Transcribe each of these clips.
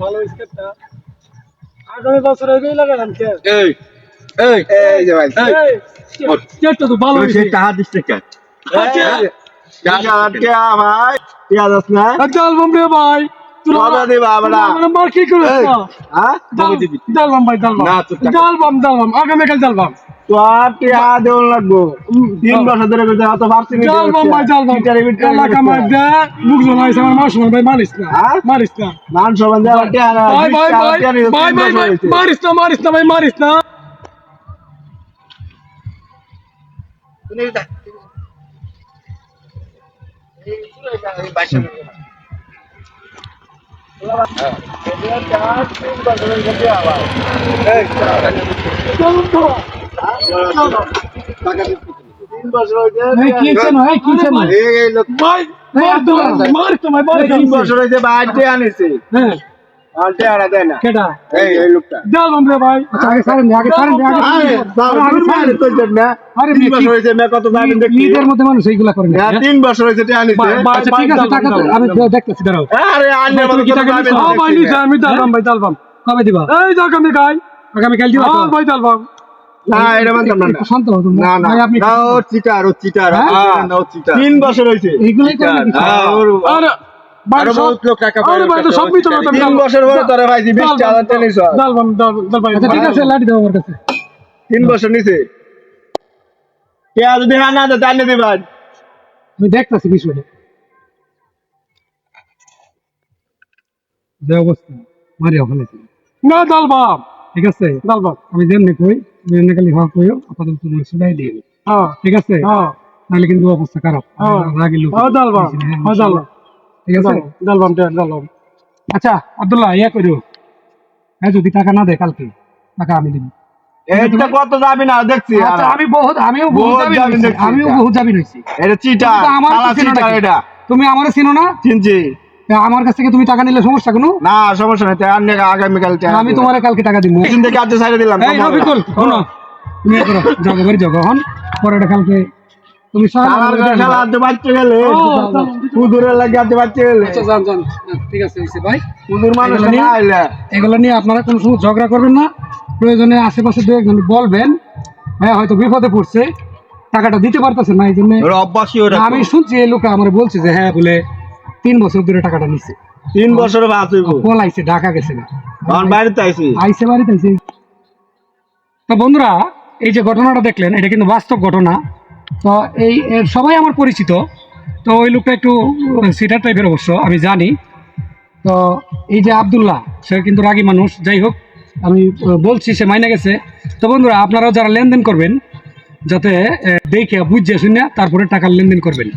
ভালো স্কেটটা আগামী বছর এগিয়ে লাগালাম কে এই এই এই যে ভাই এই স্কেটটা তো ভালো হইছে সেই টাকা দিস টাকা টিয়া ভাই টিয়া দাস না ডালবাম রে ভাই কবে দিবা আমরা আমরা মার কি করে হ্যাঁ ডালবাম ভাই ডালবাম না, তোর টাকা। ডালবাম আগামীকাল ডালবাম তো আর টিয়া দেওয়ার লাগবো 3 বছর ধরে করতে অত পারছি না ডালবাম ভাই ডালবাম এলাকা মধ্যে লোকজন আইছে আমার মাস ভাই মারিস না হ্যাঁ? মারিস না মান সবান দেওয়া টিয়া না ভাই ভাই ভাই ভাই ভাই ভাই মারিস না ভাই মারিস না এই কি ছেন এই লোক ভাই মারিস না ভাই মারিস 3 বছর হয়েছে বাড়িতে আনিছে হ্যাঁ আর টিয়া দেয় না কেডা এই লোকটা ডালবাম রে ভাই আরে বাবা তো দেন না আরে 3 বছর হয়েছে মে কত যাবেন দেখি ঈদের মধ্যে মানুষ এইগুলা করে না 3 বছর হয়েছে টিয়া আনিছে আচ্ছা ঠিক আছে টাকা তো আমি দেখতেছি দাঁড়াও আরে আন্নে তুমি কি টাকা দিছো হ্যাঁ ভাই নিছে আমি ডালবাম ভাই ডালবাম কবে দিবা এই আগামীকাল দিবা হ্যাঁ ভাই ডালবাম না এটা মানতাম না একটু শান্ত হও তুমি না না ভাই আপনি না ও চিটার না ও চিটার 3 বছর হয়েছে এইগুলাই করে নাকি? আরে ভাই আরো সব বহুত লোক টাকা আরে ভাই তো সব মিথ্যা কথা 3 বছর পরে তোরে ভাইছি 20 টাকা টেনিস ডালবাম ভাই আচ্ছা ঠিক আছে লাঠি দাও আমার কাছে 3 বছর নিছে কে আজ দেখা না তো জানি দিবা আমি দেখতেছি বিষয়টা যে অবস্থা মারিয়া ফেলেছি না ডালবাম ঠিক আছে ডালবাম আমি যেমনি কই যেমনি খালি হওয়া কইও আপাতত তোমার সেটাই দিয়ে দিই হ্যাঁ ঠিক আছে হ্যাঁ নাহলে কিন্তু অবস্থা খারাপ রাগি লোক হ্যাঁ ডালবাম ঠিক আছে ডালবাম আচ্ছা আব্দুল্লাহ ইয়া করিও হ্যাঁ যদি টাকা না দেয় কালকে টাকা আমি দিব এটা কত যাবে না দেখছি আচ্ছা আমিও বহুত বহুত জামিন দেখছি। বহুত জামিন হইছি এটা চিটার কিন্তু আমার শালা কাছে চিটার নাকি? এটা তুমি আমারে চিনো না চিনছি আমার কাছ থেকে তুমি টাকা নিলে সমস্যা কোনো না সমস্যা নাই তাই আন্নে আগামী কাল আমি তোমারে কালকে টাকা দিব দিন থেকে আজ সাইডে দিলাম এই রবিকুল শোনো তুমি এ করো যাও বাড়ি যাও হন পরে এটা কালকে তুমি শালা আজ বাচ্চা গেলে কুদুরে লাগে আজ বাচ্চা গেলে যান ঠিক আছে হইছে ভাই কুদুর মানুষ না আইলা এগুলো নিয়ে আপনারা কোনো সময় ঝগড়া করবেন না প্রয়োজনে আশেপাশে দু একজন বলবেন হ্যাঁ হয়তো বিপদে পড়ছে টাকাটা দিতে পারতেছে না এই জন্য অভ্যাসই ওরা আমি শুনছি এই লোক আমার বলছে যে হ্যাঁ বলে 3 বছর ধরে টাকাটা নিছে 3 বছর বাদ হইব পলাইছে ঢাকা গেছে না আমার বাড়িতে আইছি আইসে বাড়িতে আইসে তো বন্ধুরা এই যে ঘটনাটা দেখলেন এটা কিন্তু বাস্তব ঘটনা তো এর সবাই আমার পরিচিত তো ওই লোকটা একটু সিটার টাইপের অবশ্য আমি জানি তো এই যে আব্দুল্লাহ সে কিন্তু রাগী মানুষ যাই হোক আমি বলছি সে মাইনে গেছে তো বন্ধুরা আপনারাও যারা লেনদেন করবেন যাতে দেখে বুঝে শুনে তারপরে টাকার লেনদেন করবেন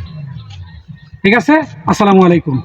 ঠিক আছে আসসালামু আলাইকুম